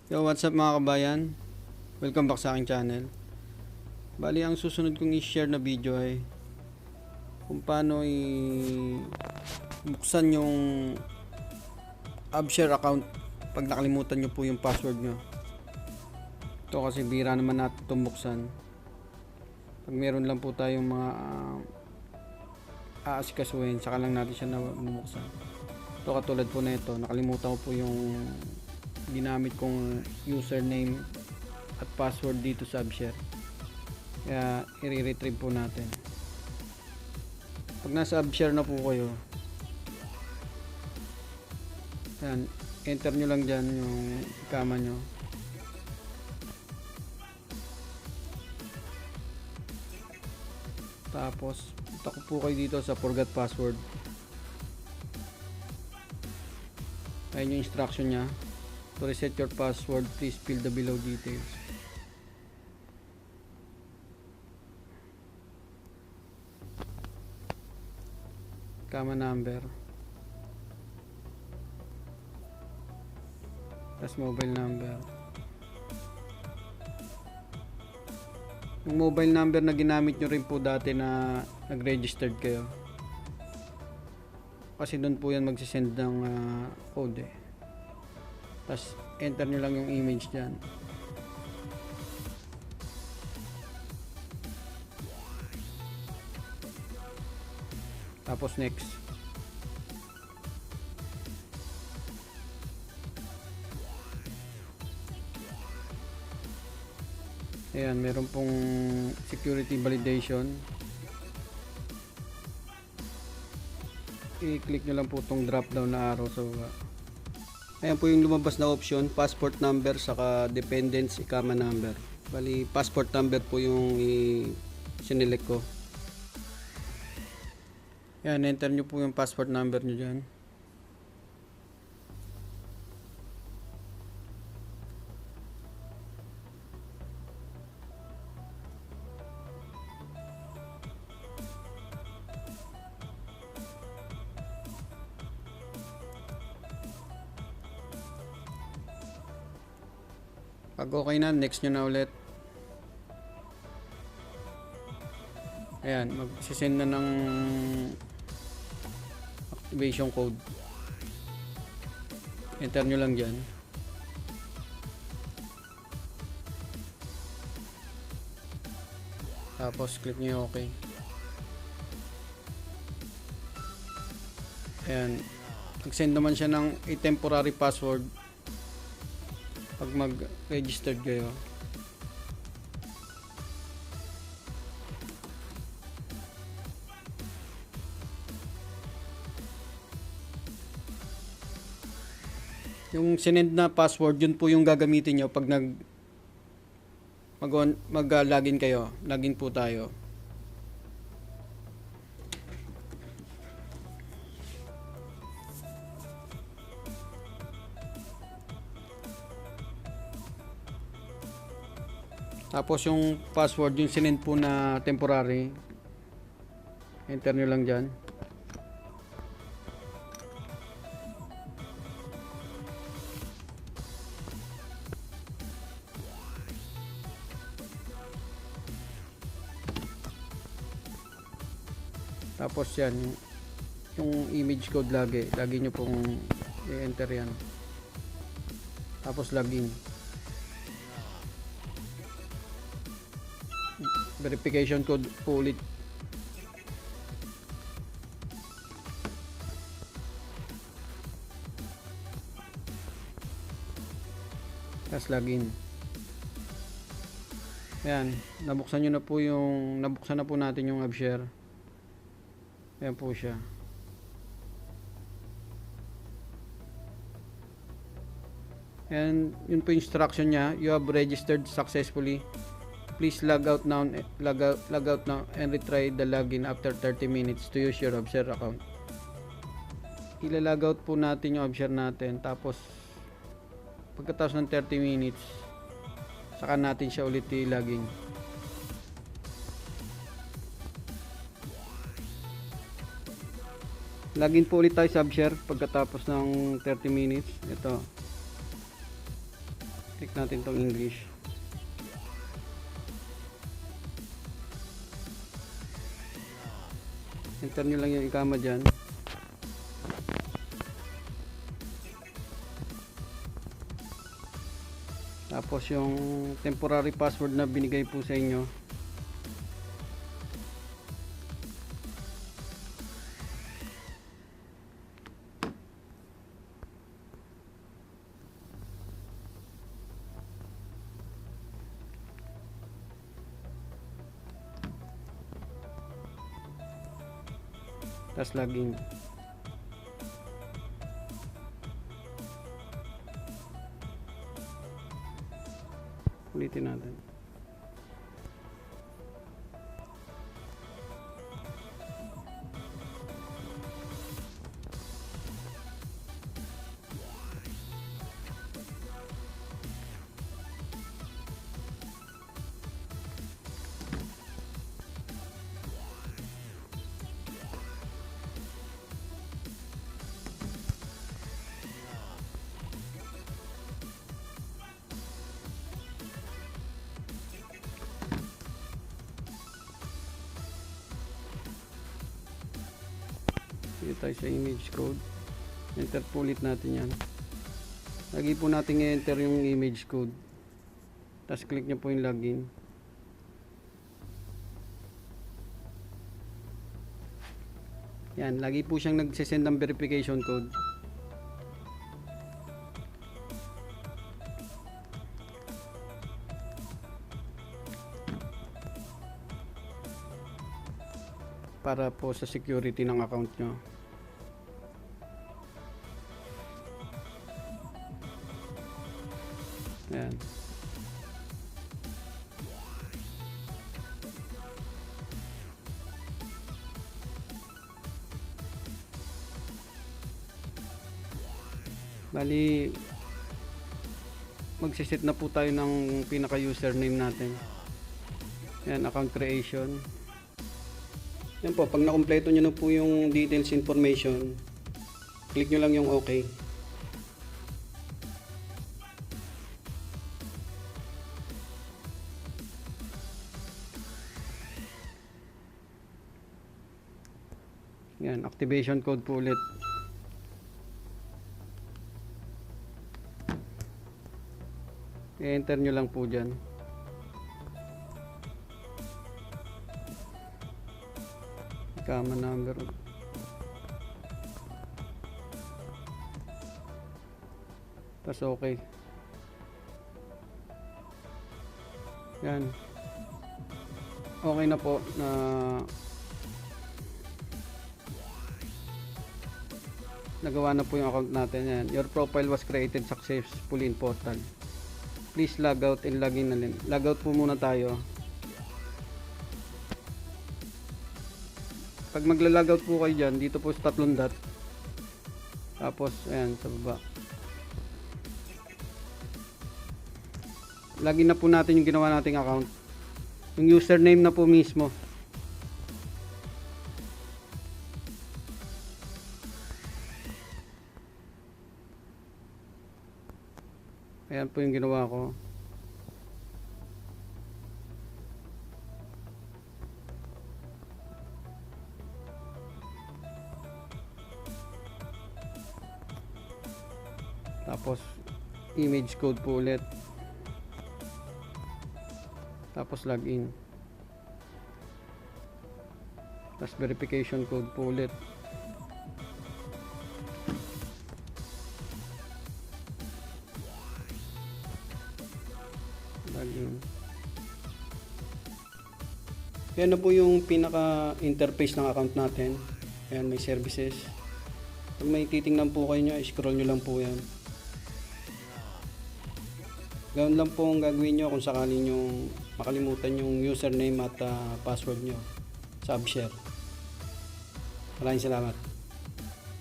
Yo, what's up mga kabayan? Welcome back sa aking channel. Bali, ang susunod kong i-share na video ay kung paano buksan yung AppShare account pag nakalimutan nyo po yung password nyo. Ito kasi bira naman natin itong buksan. Pag meron lang po tayong mga aasikasuhin, saka lang natin siya nabubuksan. Ito katulad po na ito, nakalimutan ko po yung ginamit kong username at password dito sa AppShare, kaya i-retrieve po natin. Pag nasa AppShare na po kayo, yan, enter nyo lang dyan yung ikama nyo, tapos punta ko po kayo dito sa forgot password. Ayan yung instruction nya. To reset your password, please fill the below details. Kama number, tas mobile number. Yung mobile number na ginamit nyo rin po dati na nag-registered kayo, kasi doon po yan magsisend ng code tas enter nyo lang yung image dyan. Tapos next. Ayan, meron pong security validation. I-click nyo lang po itong drop down na arrow. So ayan po yung lumabas na option, passport number saka dependents ikama number. Bali, passport number po yung sinelect ko. Ayan, enter nyo po yung passport number nyo dyan. Pag okay na, next nyo na ulit. Ayan, magsisend na ng activation code. Enter nyo lang dyan. Tapos click nyo okay. Ayan, mag-send naman siya ng a temporary password pag mag-registered kayo. Yung sinend na password, yun po yung gagamitin nyo pag mag-login kayo. Login po tayo. Tapos yung password, yung sinend po na temporary, enter nyo lang dyan. Tapos yan, yung image code lagi nyo pong i-enter yan. Tapos login. Verification code po ulit. Tapos login. Ayan, nabuksan na po natin yung AppShare. Ayan po siya. And yun po yung instruction nya. You have registered successfully. Please log out now and retry the login after 30 minutes to use your AppShare account. Ila-log out po natin yung AppShare natin, tapos pagkatapos ng 30 minutes saka natin siya ulit i-login. Login po ulit tayo sa AppShare pagkatapos ng 30 minutes. Ito. Click natin tong English. Enter nyo lang yung ikama dyan. Tapos yung temporary password na binigay po sa inyo. Tapos login. Ulitin natin. Dito tayo sa image code. Enter po ulit natin yan. Lagi po natin i-enter yung image code. Tapos click nyo po yung login. Yan, lagi po siyang nagsisend ng verification code. Para po sa security ng account nyo. Ayan. Bali, magsiset na po tayo ng pinaka username natin. Ayan, account creation. Yan po, pag nakompleto nyo na po yung details information, click nyo lang yung OK. Yan, activation code po ulit. I-enter nyo lang po dyan. Kama number. Tapos okay. Yan. Okay na po na nagawa na po yung account natin. Yan. Your profile was created successfully in Portal. Please log out and log in na rin. Log out po muna tayo. Pag magla-logout po kayo dyan, dito po sa tatlong dot. Tapos, ayan, sa baba. Lagin na po natin yung ginawa nating account. Yung username na po mismo. Ayan po yung ginawa ko. Tapos image code po ulit. Tapos login. Tapos verification code po ulit. Login. Yan na po yung pinaka interface ng account natin. Ayan, may services. Pag may titingnan po kayo nyo, scroll nyo lang po yan. Ganoon lang po ang gagawin nyo kung sakali nyo makalimutan yung username at password nyo sa Upshare. Maraming salamat.